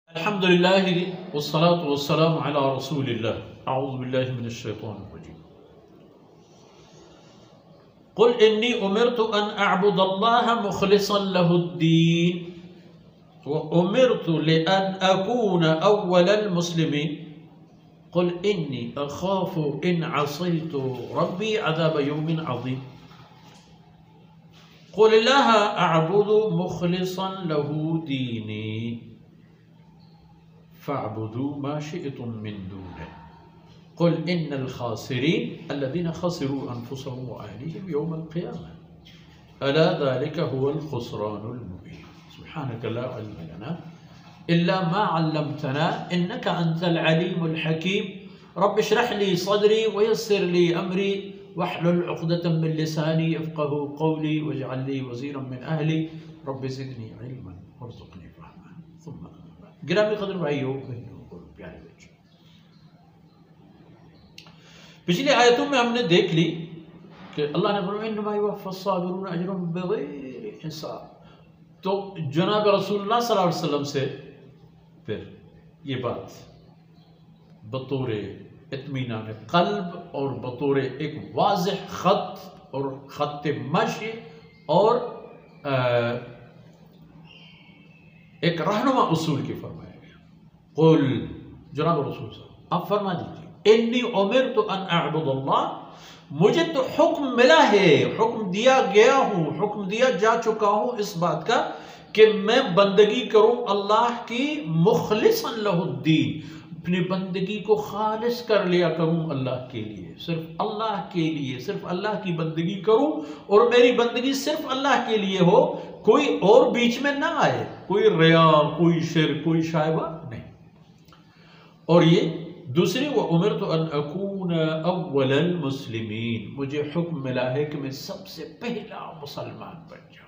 الحمد لله والصلاة والسلام على رسول الله. أعوذ بالله من الشيطان الرجيم. قل إني أمرت أن أعبد الله مخلصا له الدين وأمرت لأن أكون أول المسلمين. قل إني أخاف إن عصيت ربي عذاب يوم عظيم. قل الله أعبد مخلصا له ديني فاعبدوا ما شئتم من دونه. قل إن الخاسرين الذين خسروا أنفسهم وأهليهم يوم القيامة ألا ذلك هو الخسران المبين. سبحانك لا علم لنا إلا ما علمتنا إنك أنت العليم الحكيم. رب اشرح لي صدري ويسر لي أمري واحلل عقدة من لساني يفقهوا قولي واجعل لي وزيرا من أهلي رب زدني علما وارزقني فهما. ثم گرامی قدر بھائیو بہنوں اور پیارے بچوں، پچھلی آیتوں میں ہم نے دیکھ لی کہ اللہ نے فرمایا انما یوفی الصابرون اجرهم بغیر حساب. تو جناب رسول اللہ صلی اللہ علیہ وسلم سے پھر یہ بات بطور اطمینان قلب اور بطور ایک واضح خط اور خط مشی اور ایک رہنما اصول کی فرمایا گیا. قل جناب رسول صاحب آپ فرما دیجیے انی امرت ان اعبد اللہ، مجھے تو حکم ملا ہے، حکم دیا گیا ہوں، حکم دیا جا چکا ہوں اس بات کا کہ میں بندگی کروں اللہ کی مخلصا لہ الدین، اپنی بندگی کو خالص کر لیا کروں اللہ کے لیے، صرف اللہ کے لیے، صرف اللہ کی بندگی کروں اور میری بندگی صرف اللہ کے لیے ہو، کوئی اور بیچ میں نہ آئے، کوئی ریا، کوئی شرک، کوئی شائبہ نہیں. اور یہ دوسری وَأُمِرْتُ أَنْ أَكُونَ أَوَّلَ الْمُسْلِمِينَ، مجھے حکم ملا ہے کہ میں سب سے پہلا مسلمان بن جاؤں.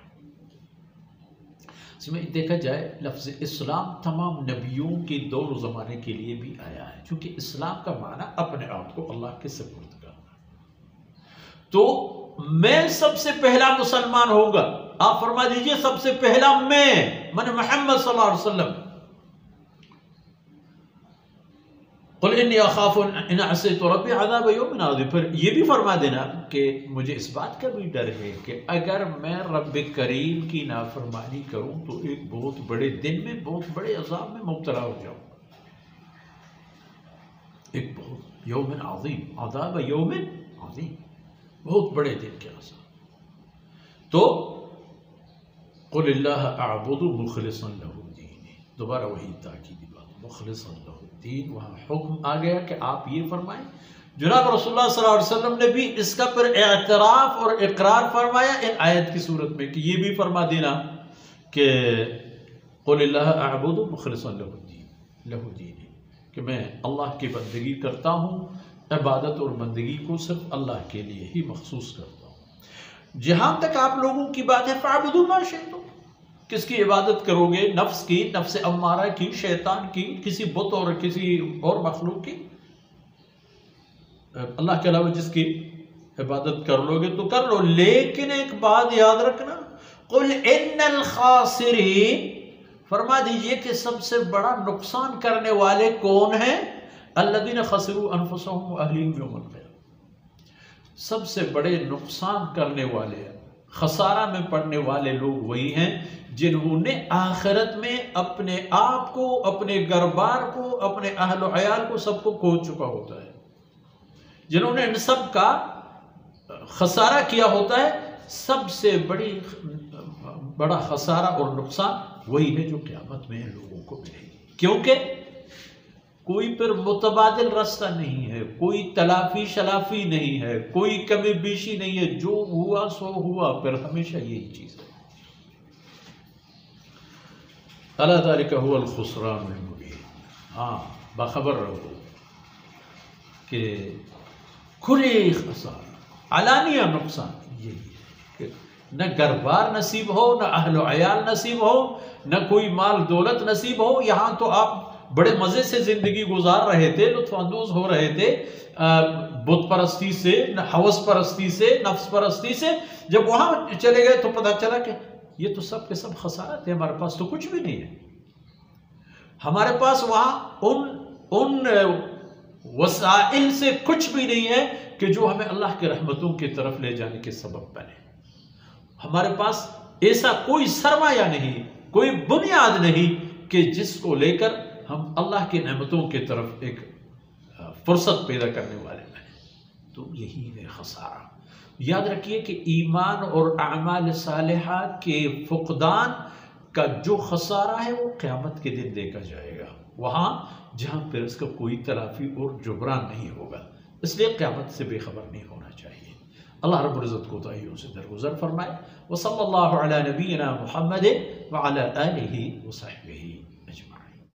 اس میں دیکھا جائے لفظ اسلام تمام نبیوں کے دور و زمانے کے لیے بھی آیا ہے، چونکہ اسلام کا معنی اپنے آپ کو اللہ کے سپرد کرنا. تو میں سب سے پہلا مسلمان ہوگا، آپ فرما دیجئے سب سے پہلا میں محمد صلی اللہ علیہ وسلم. قل انی اخاف ان عصیت ربی عذاب یوم عظیم. پھر یہ بھی فرما دینا کہ مجھے اس بات کا بھی ڈر ہے کہ اگر میں رب کریم کی نافرمانی کروں تو ایک بہت بڑے دن میں، بہت بڑے عذاب میں مبتلا ہو جاؤں. ایک بہت یوم عظیم، عذاب یوم عظیم، بہت بڑے دن کے عذاب. تو قل اللہ اعبد مخلصا لہ الدین، دوبارہ وہی تاکیدی بات، مخلصا لہ الدین. وہاں حکم آ گیا کہ آپ یہ فرمائیں. جناب رسول اللہ صلی اللہ علیہ وسلم نے بھی اس کا پھر اعتراف اور اقرار فرمایا ان آیت کی صورت میں کہ یہ بھی فرما دینا کہ قل اللہ اعبد مخلصا لہ الدین، کہ میں اللہ کی بندگی کرتا ہوں، عبادت اور بندگی کو صرف اللہ کے لیے ہی مخصوص کرتا ہوں. جہاں تک آپ لوگوں کی بات ہے فَاعْبُدُوا مَا شِئْتُمْ، کس کی عبادت کرو گے؟ نفس کی، نفس امارہ کی، شیطان کی، کسی بت اور کسی اور مخلوق کی؟ اللہ کے علاوہ جس کی عبادت کر لو گے تو کر لو، لیکن ایک بات یاد رکھنا قُلْ إِنَّ الْخَاسِرِينَ، فرما دیجئے کہ سب سے بڑا نقصان کرنے والے کون ہیں؟ الَّذِينَ خَسِرُوا أَنفُسَهُمْ وَأَهْلِهِمْ يَوْمَ الْقِيَامَةِ. سب سے بڑے نقصان کرنے والے، خسارہ میں پڑنے والے لوگ وہی ہیں جنہوں نے آخرت میں اپنے آپ کو، اپنے گھر بار کو، اپنے اہل و عیال کو، سب کو کھو چکا ہوتا ہے، جنہوں نے ان سب کا خسارہ کیا ہوتا ہے. سب سے بڑا خسارہ اور نقصان وہی ہے جو قیامت میں لوگوں کو ملے گی، کیونکہ کوئی پھر متبادل راستہ نہیں ہے، کوئی تلافی شلافی نہیں ہے، کوئی کمی بیشی نہیں ہے، جو ہوا سو ہوا، پھر ہمیشہ یہی چیز ہے. الا ذلک هو الخسران المبین. ہاں باخبر رہو کہ کھلے خسارہ، علانیہ نقصان یہی ہے کہ نہ گھر بار نصیب ہو، نہ اہل و عیال نصیب ہو، نہ کوئی مال دولت نصیب ہو. یہاں تو آپ بڑے مزے سے زندگی گزار رہے تھے، لطف اندوز ہو رہے تھے بت پرستی سے، ہوس پرستی سے، نفس پرستی سے. جب وہاں چلے گئے تو پتہ چلا کہ یہ تو سب کے سب خسارت ہے، ہمارے پاس تو کچھ بھی نہیں ہے. ہمارے پاس وہاں ان وسائل سے کچھ بھی نہیں ہے کہ جو ہمیں اللہ کی رحمتوں کی طرف لے جانے کے سبب بنے. ہمارے پاس ایسا کوئی سرمایہ نہیں، کوئی بنیاد نہیں کہ جس کو لے کر ہم اللہ کی نعمتوں کی طرف ایک فرصت پیدا کرنے والے بنے. تو یہی ہے خسارہ. یاد رکھیے کہ ایمان اور اعمال صالحہ کے فقدان کا جو خسارہ ہے وہ قیامت کے دن دیکھا جائے گا، وہاں جہاں پھر اس کا کوئی تلافی اور جبران نہیں ہوگا. اس لیے قیامت سے بے خبر نہیں ہونا چاہیے. اللہ رب العزت کوتاہیوں سے درگزر فرمائے. وصلی اللہ علی نبینا محمد وعلی آلہ وصحبہ.